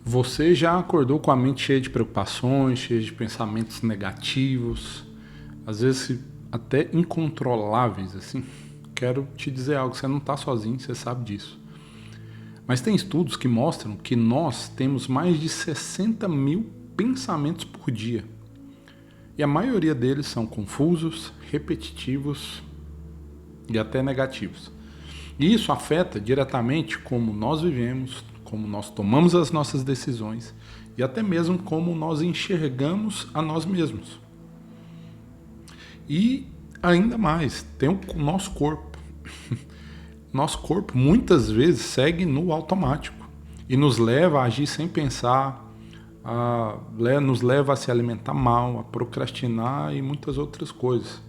Você já acordou com a mente cheia de preocupações, cheia de pensamentos negativos, às vezes até incontroláveis, assim? Quero te dizer algo, você não está sozinho, você sabe disso. Mas tem estudos que mostram que nós temos mais de 60 mil pensamentos por dia. E a maioria deles são confusos, repetitivos e até negativos. E isso afeta diretamente como nós vivemos, como nós tomamos as nossas decisões e até mesmo como nós enxergamos a nós mesmos. E ainda mais, tem o nosso corpo. Nosso corpo muitas vezes segue no automático e nos leva a agir sem pensar, nos leva a se alimentar mal, a procrastinar e muitas outras coisas.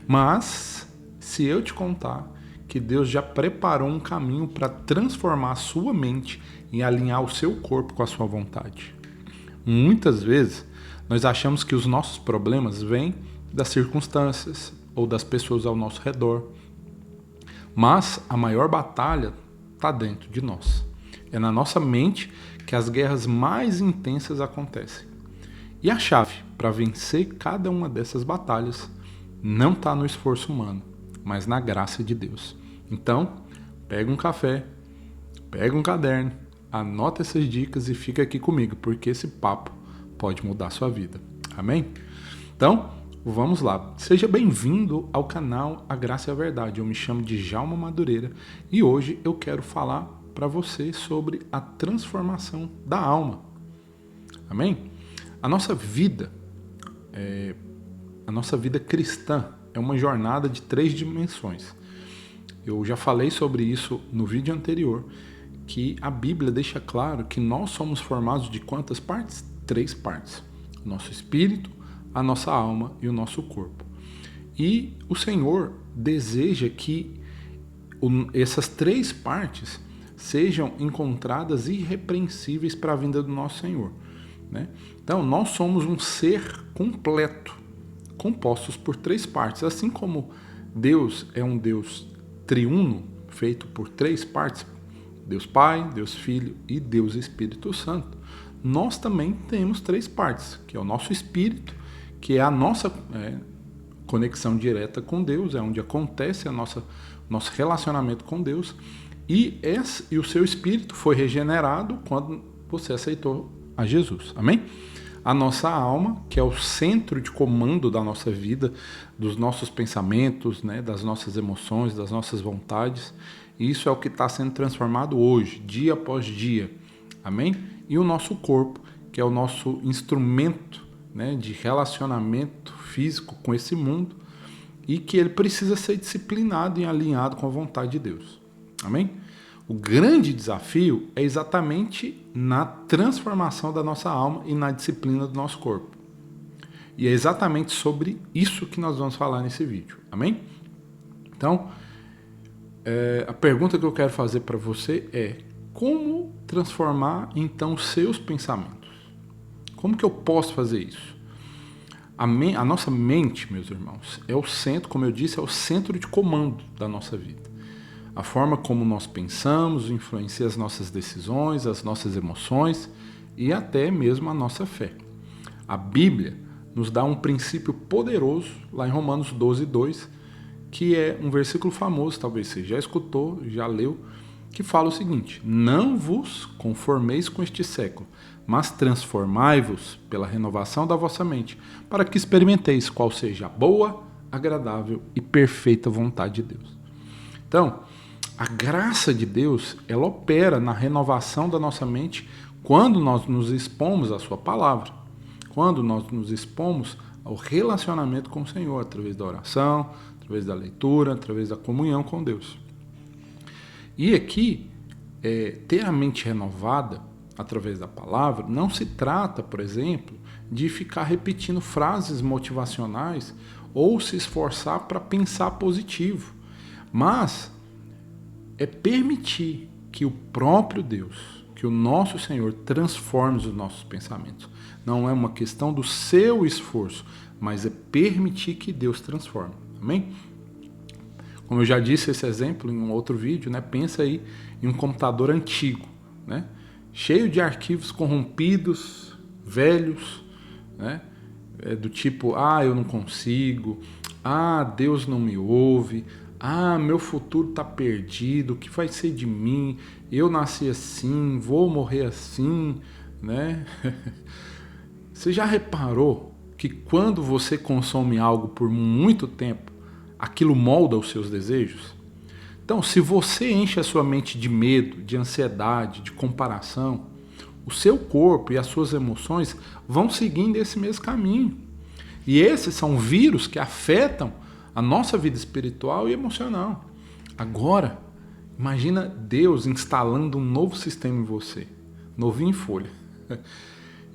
Mas, se eu te contar que Deus já preparou um caminho para transformar a sua mente e alinhar o seu corpo com a sua vontade. Muitas vezes, nós achamos que os nossos problemas vêm das circunstâncias ou das pessoas ao nosso redor. Mas a maior batalha está dentro de nós. É na nossa mente que as guerras mais intensas acontecem. E a chave para vencer cada uma dessas batalhas não está no esforço humano, mas na graça de Deus. Então, pega um café, pega um caderno, anota essas dicas e fica aqui comigo, porque esse papo pode mudar a sua vida. Amém? Então, vamos lá. Seja bem-vindo ao canal A Graça e a Verdade. Eu me chamo Djalma Madureira e hoje eu quero falar para você sobre a transformação da alma. Amém? A nossa vida cristã é uma jornada de 3 dimensões. Eu já falei sobre isso no vídeo anterior, que a Bíblia deixa claro que nós somos formados de quantas partes? 3 partes. O nosso espírito, a nossa alma e o nosso corpo. E o Senhor deseja que essas 3 partes sejam encontradas irrepreensíveis para a vinda do nosso Senhor. Né? Então, nós somos um ser completo, compostos por 3 partes. Assim como Deus é um Deus triuno, feito por 3 partes, Deus Pai, Deus Filho e Deus Espírito Santo, nós também temos 3 partes, que é o nosso espírito, que é a nossa conexão direta com Deus, é onde acontece nosso relacionamento com Deus, e o seu espírito foi regenerado quando você aceitou a Jesus. Amém? A nossa alma, que é o centro de comando da nossa vida, dos nossos pensamentos, né, das nossas emoções, das nossas vontades, e isso é o que está sendo transformado hoje, dia após dia. Amém? E o nosso corpo, que é o nosso instrumento, né, de relacionamento físico com esse mundo e que ele precisa ser disciplinado e alinhado com a vontade de Deus. Amém? O grande desafio é exatamente na transformação da nossa alma e na disciplina do nosso corpo. E é exatamente sobre isso que nós vamos falar nesse vídeo. Amém? Então, a pergunta que eu quero fazer para você é: como transformar então seus pensamentos? Como que eu posso fazer isso? A nossa mente, meus irmãos, é o centro, como eu disse, é o centro de comando da nossa vida. A forma como nós pensamos influencia as nossas decisões, as nossas emoções e até mesmo a nossa fé. A Bíblia nos dá um princípio poderoso, lá em Romanos 12:2, que é um versículo famoso, talvez você já escutou, já leu, que fala o seguinte: não vos conformeis com este século, mas transformai-vos pela renovação da vossa mente, para que experimenteis qual seja a boa, agradável e perfeita vontade de Deus. Então, a graça de Deus, ela opera na renovação da nossa mente quando nós nos expomos à sua palavra, quando nós nos expomos ao relacionamento com o Senhor, através da oração, através da leitura, através da comunhão com Deus. E aqui, ter a mente renovada através da palavra não se trata, por exemplo, de ficar repetindo frases motivacionais ou se esforçar para pensar positivo, mas é permitir que o próprio Deus, que o nosso Senhor transforme os nossos pensamentos. Não é uma questão do seu esforço, mas é permitir que Deus transforme. Amém? Como eu já disse esse exemplo em um outro vídeo, né? Pensa aí em um computador antigo, né? cheio de arquivos corrompidos, velhos, né? Do tipo, eu não consigo, Deus não me ouve, meu futuro está perdido, o que vai ser de mim? Eu nasci assim, vou morrer assim, né? Você já reparou que quando você consome algo por muito tempo, aquilo molda os seus desejos? Então, se você enche a sua mente de medo, de ansiedade, de comparação, o seu corpo e as suas emoções vão seguindo esse mesmo caminho. E esses são vírus que afetam a nossa vida espiritual e emocional. Agora, imagina Deus instalando um novo sistema em você, novinho em folha.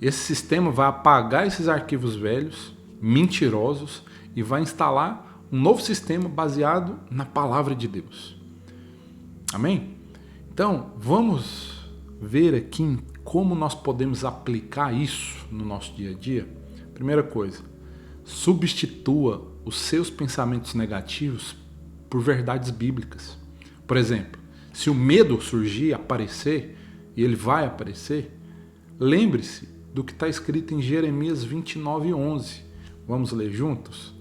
Esse sistema vai apagar esses arquivos velhos, mentirosos, e vai instalar um novo sistema baseado na palavra de Deus. Amém? Então, vamos ver aqui como nós podemos aplicar isso no nosso dia a dia. Primeira coisa, substitua os seus pensamentos negativos por verdades bíblicas. Por exemplo, se o medo surgir, aparecer, e ele vai aparecer, lembre-se do que está escrito em Jeremias 29:11. Vamos ler juntos?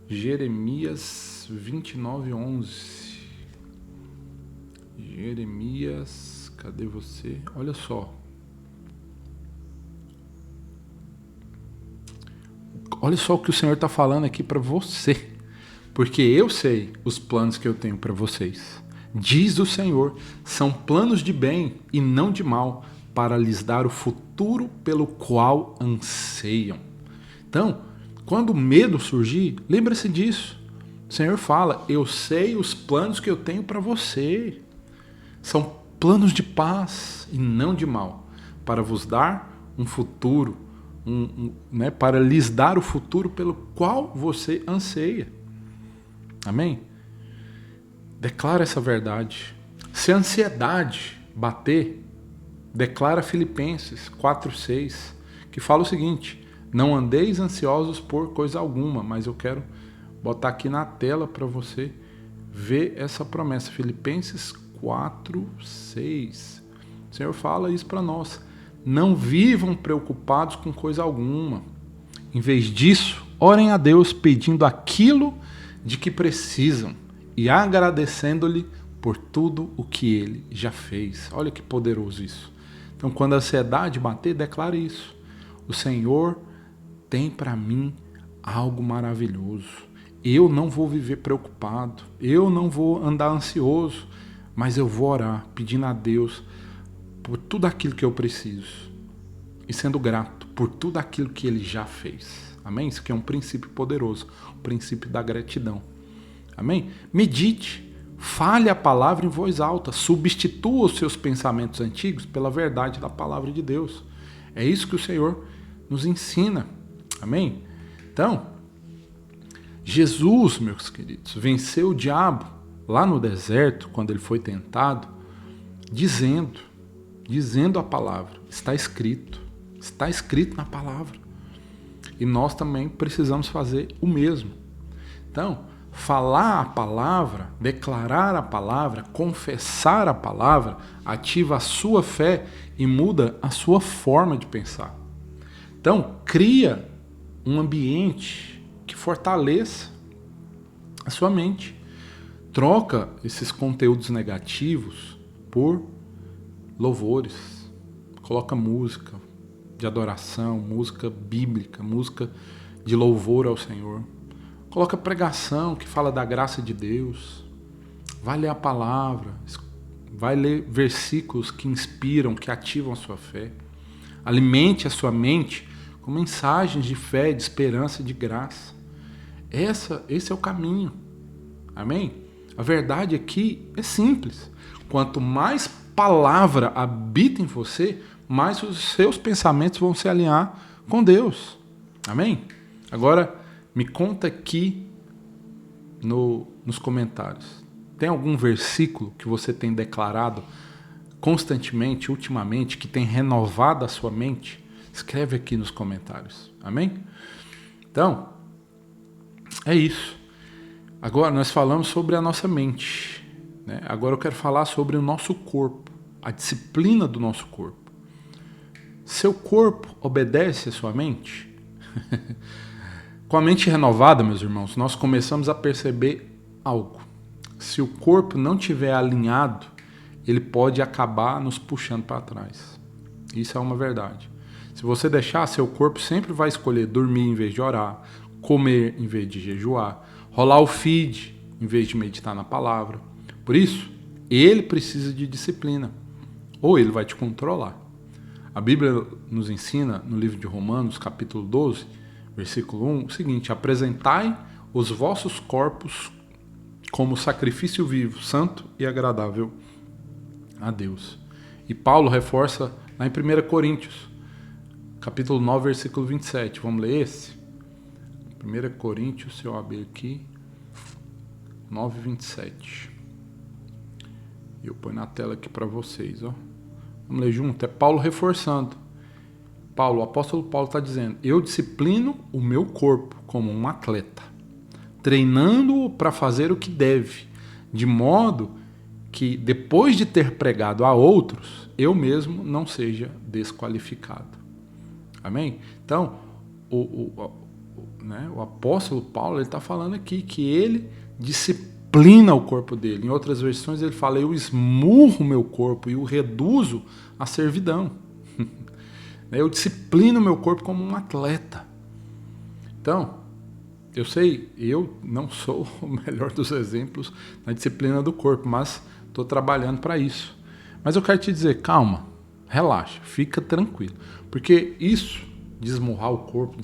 Jeremias 29:11. Jeremias, cadê você? Olha só. Olha só o que o Senhor está falando aqui para você. Porque eu sei os planos que eu tenho para vocês. Diz o Senhor, são planos de bem e não de mal, para lhes dar o futuro pelo qual anseiam. Então, quando o medo surgir, lembre-se disso. O Senhor fala, eu sei os planos que eu tenho para você. São planos de paz e não de mal, para vos dar um futuro, para lhes dar o futuro pelo qual você anseia. Amém? Declara essa verdade. Se a ansiedade bater, declara Filipenses 4:6, que fala o seguinte, não andeis ansiosos por coisa alguma, mas eu quero botar aqui na tela para você ver essa promessa. Filipenses 4:6. O Senhor fala isso para nós. Não vivam preocupados com coisa alguma. Em vez disso, orem a Deus pedindo aquilo de que precisam e agradecendo-lhe por tudo o que ele já fez. Olha que poderoso isso. Então, quando a ansiedade bater, declare isso. O Senhor tem para mim algo maravilhoso. Eu não vou viver preocupado. Eu não vou andar ansioso. Mas eu vou orar, pedindo a Deus por tudo aquilo que eu preciso. E sendo grato por tudo aquilo que ele já fez. Amém? Isso aqui é um princípio poderoso. O princípio da gratidão. Amém? Medite, fale a palavra em voz alta, substitua os seus pensamentos antigos pela verdade da palavra de Deus. É isso que o Senhor nos ensina. Amém? Então, Jesus, meus queridos, venceu o diabo lá no deserto, quando ele foi tentado, dizendo a palavra. Está escrito na palavra. E nós também precisamos fazer o mesmo. Então, falar a palavra, declarar a palavra, confessar a palavra, ativa a sua fé e muda a sua forma de pensar. Então, cria um ambiente que fortaleça a sua mente. Troca esses conteúdos negativos por louvores. Coloca música de adoração, música bíblica, música de louvor ao Senhor. Coloca pregação que fala da graça de Deus. Vai ler a palavra. Vai ler versículos que inspiram, que ativam a sua fé. Alimente a sua mente com mensagens de fé, de esperança e de graça. Esse é o caminho. Amém? A verdade aqui é simples. Quanto mais palavra habita em você, mais os seus pensamentos vão se alinhar com Deus. Amém? Agora, me conta aqui nos comentários. Tem algum versículo que você tem declarado constantemente, ultimamente, que tem renovado a sua mente? Escreve aqui nos comentários. Amém? Então, é isso. Agora nós falamos sobre a nossa mente, né? Agora eu quero falar sobre o nosso corpo, a disciplina do nosso corpo. Seu corpo obedece à sua mente? Com a mente renovada, meus irmãos, nós começamos a perceber algo. Se o corpo não estiver alinhado, ele pode acabar nos puxando para trás. Isso é uma verdade. Se você deixar, seu corpo sempre vai escolher dormir em vez de orar, comer em vez de jejuar, rolar o feed em vez de meditar na palavra. Por isso, ele precisa de disciplina, ou ele vai te controlar. A Bíblia nos ensina, no livro de Romanos, capítulo 12, versículo 1, o seguinte: apresentai os vossos corpos como sacrifício vivo, santo e agradável a Deus. E Paulo reforça lá em 1 Coríntios, capítulo 9, versículo 27. Vamos ler esse? 1 Coríntios, se eu abrir aqui, 9, 27. Eu ponho na tela aqui para vocês, ó. Vamos ler junto? É Paulo reforçando. O apóstolo Paulo está dizendo: eu disciplino o meu corpo como um atleta, treinando-o para fazer o que deve, de modo que depois de ter pregado a outros, eu mesmo não seja desqualificado. Amém? Então, o apóstolo Paulo está falando aqui que ele disciplina o corpo dele. Em outras versões ele fala: eu esmurro o meu corpo e o reduzo à servidão. Eu disciplino o meu corpo como um atleta. Então, eu sei, eu não sou o melhor dos exemplos na disciplina do corpo, mas estou trabalhando para isso. Mas eu quero te dizer, calma, relaxa, fica tranquilo. Porque isso, de esmurrar o corpo,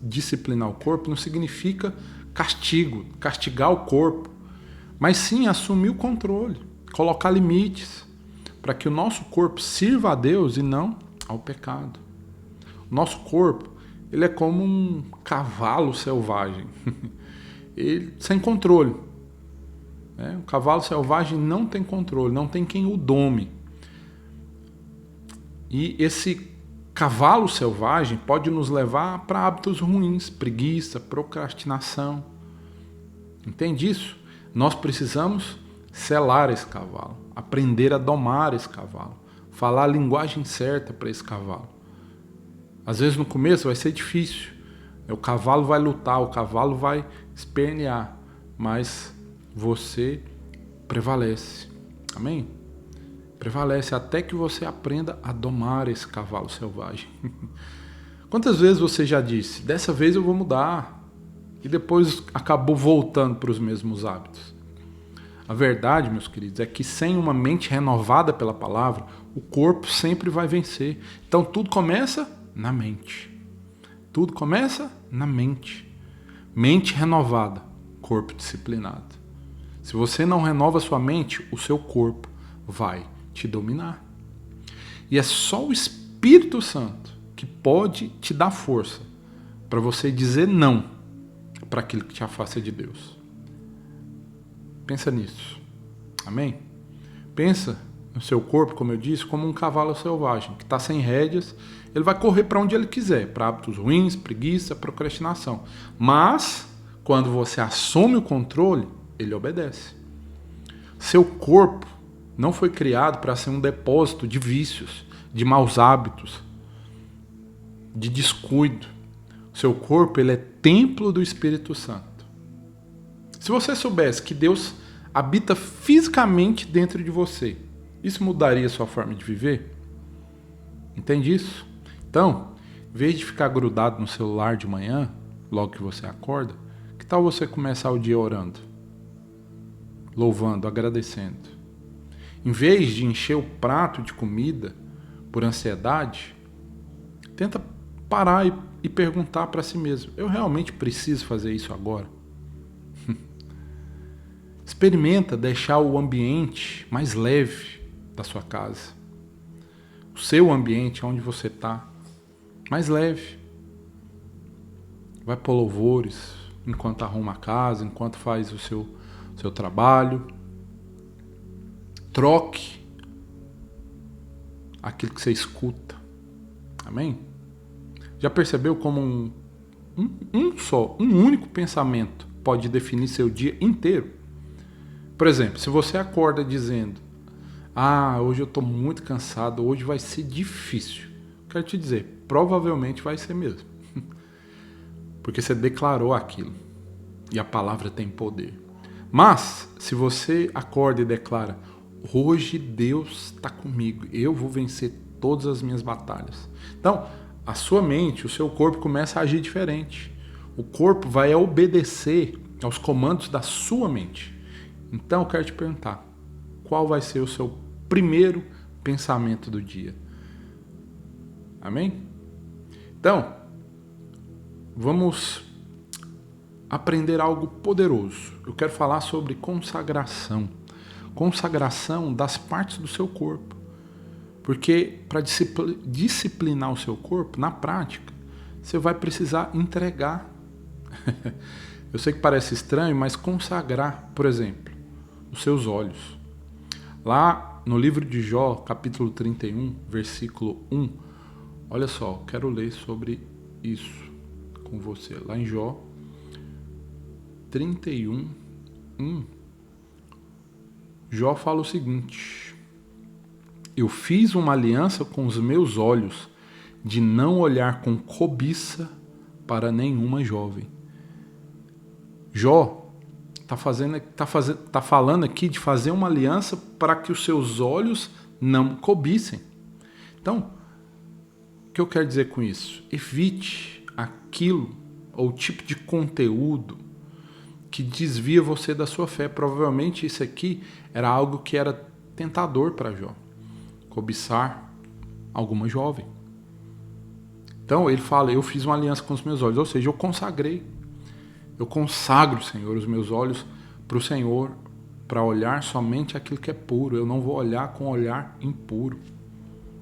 disciplinar o corpo, não significa castigo, castigar o corpo, mas sim assumir o controle, colocar limites, para que o nosso corpo sirva a Deus e não ao pecado. O nosso corpo, ele é como um cavalo selvagem, ele, sem controle. O cavalo selvagem não tem controle, não tem quem o dome. E esse cavalo selvagem pode nos levar para hábitos ruins, preguiça, procrastinação. Entende isso? Nós precisamos selar esse cavalo, aprender a domar esse cavalo, falar a linguagem certa para esse cavalo. Às vezes no começo vai ser difícil, o cavalo vai lutar, o cavalo vai espernear, mas você prevalece. Amém? Prevalece até que você aprenda a domar esse cavalo selvagem. Quantas vezes você já disse: dessa vez eu vou mudar, e depois acabou voltando para os mesmos hábitos? A verdade, meus queridos, é que sem uma mente renovada pela palavra, o corpo sempre vai vencer. Então tudo começa na mente. Tudo começa na mente. Mente renovada, corpo disciplinado. Se você não renova sua mente, o seu corpo vai te dominar. E é só o Espírito Santo que pode te dar força para você dizer não para aquilo que te afasta de Deus. Pensa nisso. Amém? Pensa no seu corpo, como eu disse, como um cavalo selvagem, que está sem rédeas. Ele vai correr para onde ele quiser, para hábitos ruins, preguiça, procrastinação. Mas, quando você assume o controle, ele obedece. Seu corpo não foi criado para ser um depósito de vícios, de maus hábitos, de descuido. Seu corpo, ele é templo do Espírito Santo. Se você soubesse que Deus habita fisicamente dentro de você, isso mudaria a sua forma de viver? Entende isso? Então, em vez de ficar grudado no celular de manhã, logo que você acorda, que tal você começar o dia orando? Louvando, agradecendo. Em vez de encher o prato de comida por ansiedade, tenta parar e perguntar para si mesmo: eu realmente preciso fazer isso agora? Experimenta deixar o ambiente mais leve da sua casa. O seu ambiente, onde você está, mais leve. Vai pôr louvores enquanto arruma a casa, enquanto faz o seu trabalho. Troque aquilo que você escuta. Amém? Já percebeu como um único pensamento pode definir seu dia inteiro? Por exemplo, se você acorda dizendo: ah, hoje eu estou muito cansado, hoje vai ser difícil. Quero te dizer, provavelmente vai ser mesmo. Porque você declarou aquilo. E a palavra tem poder. Mas, se você acorda e declara: hoje Deus está comigo, eu vou vencer todas as minhas batalhas. Então, a sua mente, o seu corpo começa a agir diferente. O corpo vai obedecer aos comandos da sua mente. Então, eu quero te perguntar: qual vai ser o seu primeiro pensamento do dia? Amém? Então, vamos aprender algo poderoso. Eu quero falar sobre consagração. Consagração das partes do seu corpo. Porque para disciplinar o seu corpo, na prática, você vai precisar entregar. Eu sei que parece estranho, mas consagrar, por exemplo, os seus olhos. Lá no livro de Jó, capítulo 31, versículo 1, olha só, quero ler sobre isso com você. Lá em Jó 31, 1, Jó fala o seguinte: eu fiz uma aliança com os meus olhos de não olhar com cobiça para nenhuma jovem. Jó está falando aqui de fazer uma aliança para que os seus olhos não cobissem. Então, o que eu quero dizer com isso? Evite aquilo ou tipo de conteúdo que desvia você da sua fé. Provavelmente isso aqui era algo que era tentador para Jó. Cobiçar alguma jovem. Então ele fala: eu fiz uma aliança com os meus olhos, ou seja, eu consagrei. Eu consagro, Senhor, os meus olhos para o Senhor, para olhar somente aquilo que é puro. Eu não vou olhar com olhar impuro.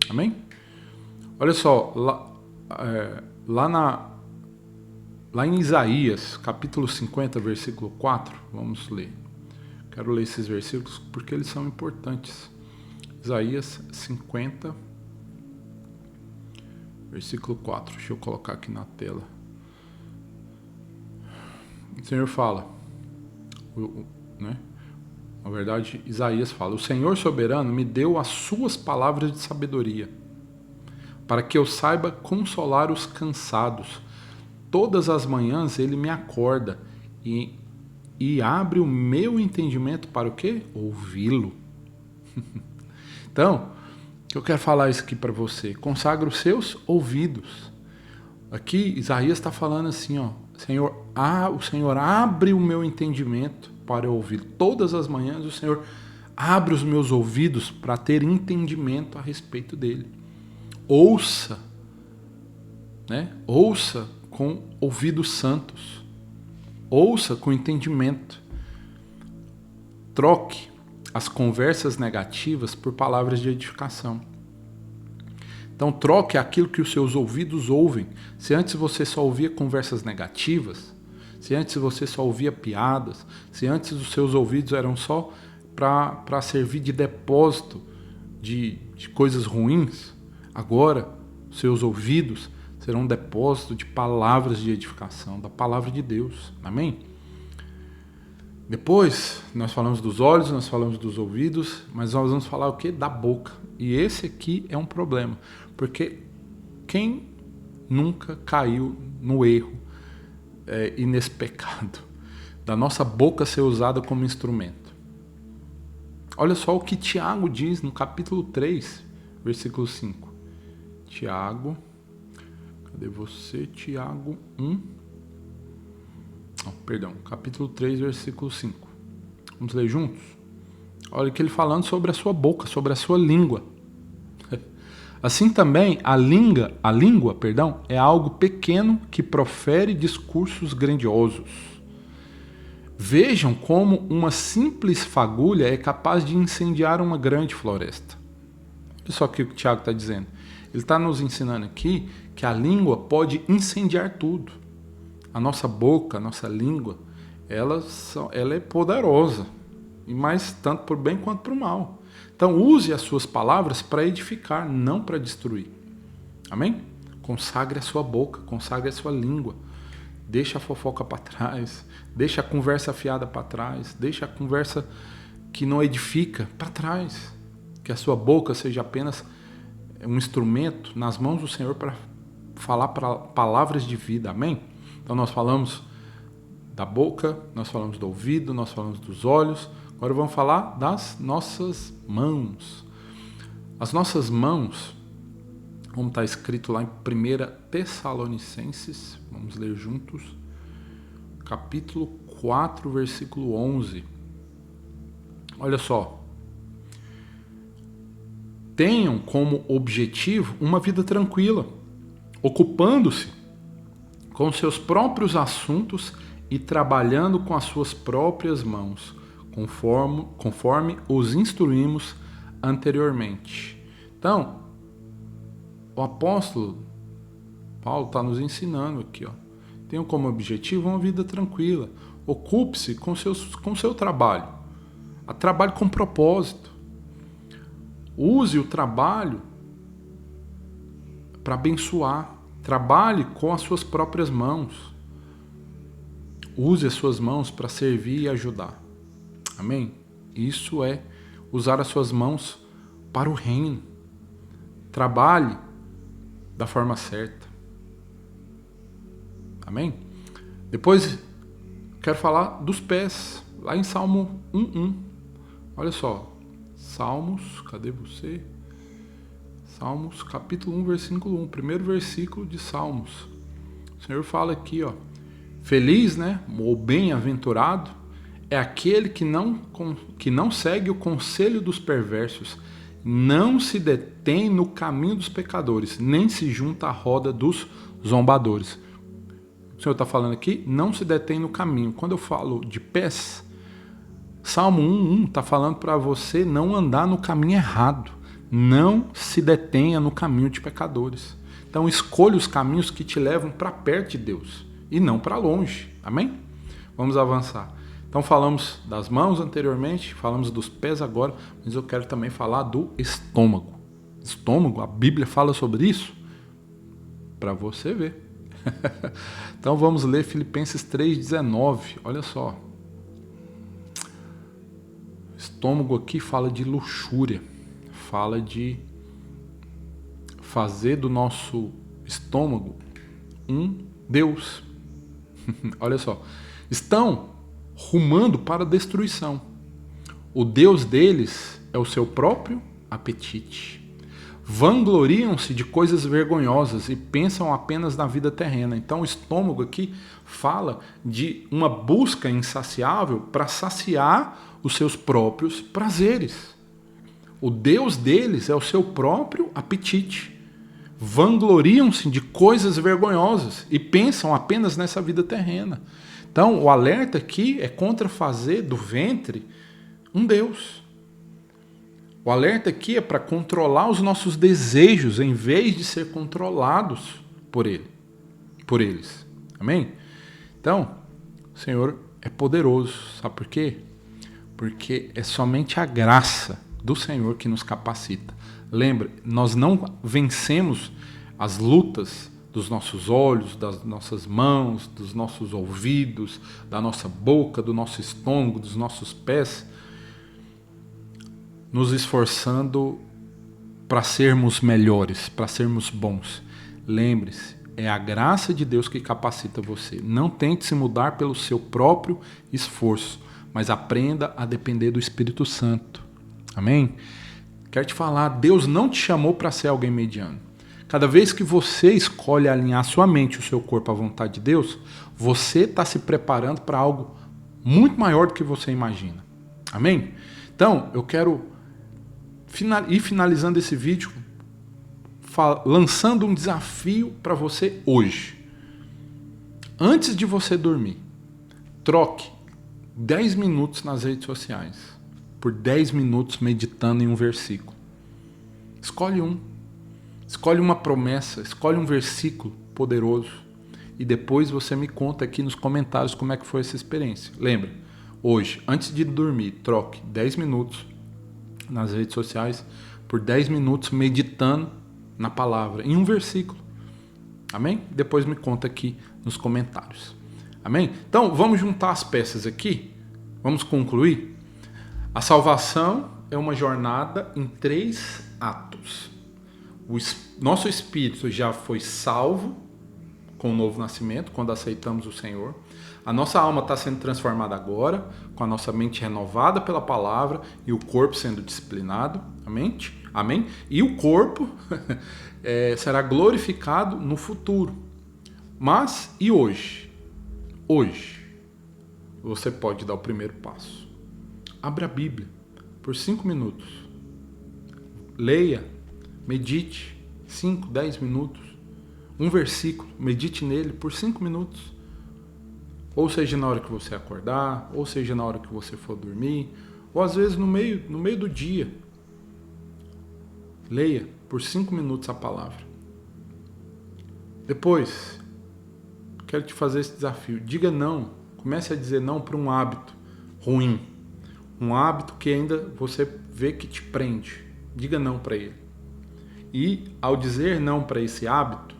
Amém? Olha só, lá em Isaías, capítulo 50, versículo 4, vamos ler. Quero ler esses versículos porque eles são importantes. Isaías 50, versículo 4. Deixa eu colocar aqui na tela. O Senhor fala, né? Na verdade, Isaías fala: o Senhor soberano me deu as suas palavras de sabedoria, para que eu saiba consolar os cansados. Todas as manhãs ele me acorda e abre o meu entendimento para o quê? Ouvi-lo. Então, eu quero falar isso aqui para você. Consagra os seus ouvidos. Aqui, Isaías está falando assim, ó: o Senhor abre o meu entendimento para eu ouvir. Todas as manhãs o Senhor abre os meus ouvidos para ter entendimento a respeito dele. Ouça, né? Ouça com ouvidos santos. Ouça com entendimento. Troque as conversas negativas por palavras de edificação. Então troque aquilo que os seus ouvidos ouvem. Se antes você só ouvia conversas negativas, se antes você só ouvia piadas, se antes os seus ouvidos eram só para servir de depósito de coisas ruins, agora seus ouvidos serão um depósito de palavras de edificação, da palavra de Deus. Amém? Depois, nós falamos dos olhos, nós falamos dos ouvidos, mas nós vamos falar o quê? Da boca. E esse aqui é um problema, porque quem nunca caiu no erro e nesse pecado da nossa boca ser usada como instrumento? Olha só o que Tiago diz no capítulo 3, versículo 5. Tiago, cadê você? Tiago 1. Capítulo 3, versículo 5. Vamos ler juntos? Olha que ele falando sobre a sua boca, sobre a sua língua. Assim também, a língua, é algo pequeno que profere discursos grandiosos. Vejam como uma simples fagulha é capaz de incendiar uma grande floresta. Olha só o que o Tiago está dizendo. Ele está nos ensinando aqui que a língua pode incendiar tudo. A nossa boca, a nossa língua, ela é poderosa, e mais tanto para o bem quanto para o mal. Então use as suas palavras para edificar, não para destruir. Amém? Consagre a sua boca, consagre a sua língua. Deixa a fofoca para trás, deixa a conversa fiada para trás, deixa a conversa que não edifica, para trás. Que a sua boca seja apenas um instrumento nas mãos do Senhor para falar palavras de vida, amém? Então nós falamos da boca, nós falamos do ouvido, nós falamos dos olhos, agora vamos falar das nossas mãos. As nossas mãos, como está escrito lá em 1 Tessalonicenses, vamos ler juntos, capítulo 4, versículo 11. Olha só. Tenham como objetivo uma vida tranquila, ocupando-se com seus próprios assuntos e trabalhando com as suas próprias mãos, conforme os instruímos anteriormente. Então, o apóstolo Paulo está nos ensinando aqui, ó. Tenham como objetivo uma vida tranquila. Ocupe-se com o seu trabalho. Trabalhe com propósito. Use o trabalho para abençoar. Trabalhe com as suas próprias mãos. Use as suas mãos para servir e ajudar. Amém? Isso é usar as suas mãos para o reino. Trabalhe da forma certa. Amém? Depois quero falar dos pés. Lá em Salmo 1:1. Olha só. Salmos, cadê você? Salmos, capítulo 1, versículo 1. Primeiro versículo de Salmos. O Senhor fala aqui, ó. Feliz, né? Ou bem-aventurado é aquele que não segue o conselho dos perversos, não se detém no caminho dos pecadores, nem se junta à roda dos zombadores. O Senhor está falando aqui, não se detém no caminho. Quando eu falo de pés, Salmo 1:1 está falando para você não andar no caminho errado. Não se detenha no caminho de pecadores. Então escolha os caminhos que te levam para perto de Deus e não para longe. Amém? Vamos avançar. Então falamos das mãos anteriormente, falamos dos pés agora, mas eu quero também falar do estômago. Estômago, a Bíblia fala sobre isso para você ver. Então vamos ler Filipenses 3:19. Olha só. Estômago aqui fala de luxúria, fala de fazer do nosso estômago um Deus. Olha só, estão rumando para a destruição. O Deus deles é o seu próprio apetite. Vangloriam-se de coisas vergonhosas e pensam apenas na vida terrena. Então o estômago aqui fala de uma busca insaciável para saciar os seus próprios prazeres. O Deus deles é o seu próprio apetite. Vangloriam-se de coisas vergonhosas e pensam apenas nessa vida terrena. Então, o alerta aqui é contra fazer do ventre um Deus. O alerta aqui é para controlar os nossos desejos em vez de ser controlados por eles. Amém? Então, o Senhor é poderoso. Sabe por quê? Porque é somente a graça do Senhor que nos capacita. Lembra, nós não vencemos as lutas dos nossos olhos, das nossas mãos, dos nossos ouvidos, da nossa boca, do nosso estômago, dos nossos pés, nos esforçando para sermos melhores, para sermos bons. Lembre-se, é a graça de Deus que capacita você. Não tente se mudar pelo seu próprio esforço, mas aprenda a depender do Espírito Santo. Amém? Quero te falar, Deus não te chamou para ser alguém mediano. Cada vez que você escolhe alinhar sua mente e o seu corpo à vontade de Deus, você está se preparando para algo muito maior do que você imagina. Amém? Então, eu quero ir finalizando esse vídeo lançando um desafio para você hoje. Antes de você dormir, troque 10 minutos nas redes sociais por 10 minutos meditando em um versículo. Escolhe um. Escolhe uma promessa, escolhe um versículo poderoso e depois você me conta aqui nos comentários como é que foi essa experiência. Lembra, hoje, antes de dormir, troque 10 minutos nas redes sociais por 10 minutos meditando na palavra, em um versículo. Amém? Depois me conta aqui nos comentários. Amém? Então, vamos juntar as peças aqui. Vamos concluir. A salvação é uma jornada em 3 atos. Nosso espírito já foi salvo com o novo nascimento, quando aceitamos o Senhor. A nossa alma está sendo transformada agora, com a nossa mente renovada pela palavra e o corpo sendo disciplinado. Amém? E o corpo será glorificado no futuro. Mas, e hoje? Hoje, você pode dar o primeiro passo. Abra a Bíblia por 5 minutos. Leia, medite 5, 10 minutos. Um versículo, medite nele por 5 minutos. Ou seja, na hora que você acordar, ou seja, na hora que você for dormir, ou às vezes no meio do dia. Leia por 5 minutos a palavra. Depois, quero te fazer esse desafio. Diga não. Comece a dizer não para um hábito ruim. Um hábito que ainda você vê que te prende. Diga não para ele. E ao dizer não para esse hábito,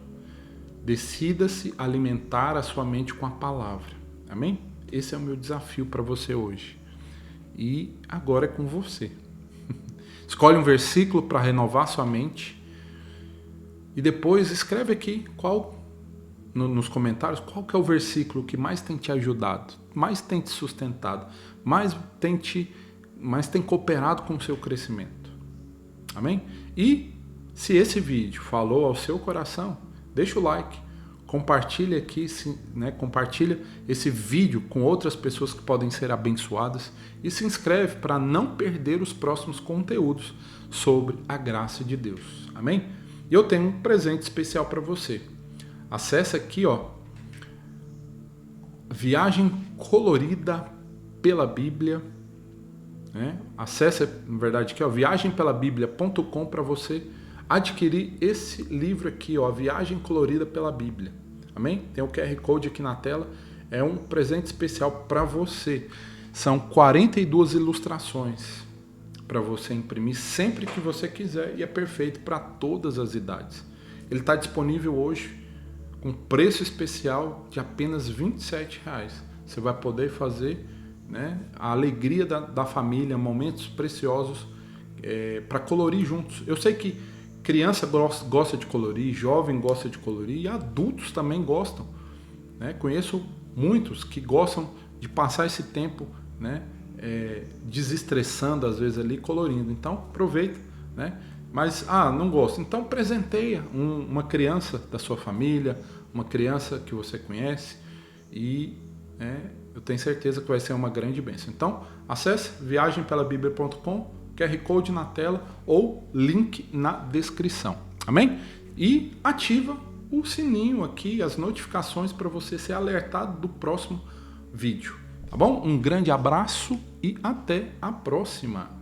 decida-se alimentar a sua mente com a palavra. Amém? Esse é o meu desafio para você hoje. E agora é com você. Escolhe um versículo para renovar sua mente. E depois escreve aqui nos comentários qual que é o versículo que mais tem te ajudado, mais tem te sustentado, mais tem cooperado com o seu crescimento. Amém? E se esse vídeo falou ao seu coração, deixa o like, compartilha aqui, compartilha esse vídeo com outras pessoas que podem ser abençoadas e se inscreve para não perder os próximos conteúdos sobre a graça de Deus. Amém? E eu tenho um presente especial para você. Acesse aqui, Viagem Colorida pela Bíblia. Acesse, na verdade, aqui, viagempelabiblia.com para você adquirir esse livro aqui, Viagem Colorida pela Bíblia. Amém? Tem o QR Code aqui na tela. É um presente especial para você. São 42 ilustrações para você imprimir sempre que você quiser e é perfeito para todas as idades. Ele está disponível hoje com preço especial de apenas R$27. Você vai poder fazer a alegria da família, momentos preciosos para colorir juntos. Eu sei que criança gosta de colorir, jovem gosta de colorir e adultos também gostam. Conheço muitos que gostam de passar esse tempo desestressando às vezes ali, colorindo. Então aproveita, Mas, não gosto. Então presenteia uma criança da sua família, uma criança que você conhece e eu tenho certeza que vai ser uma grande bênção. Então, acesse viagempelabiblia.com, QR Code na tela ou link na descrição. Amém? E ativa o sininho aqui, as notificações para você ser alertado do próximo vídeo. Tá bom? Um grande abraço e até a próxima.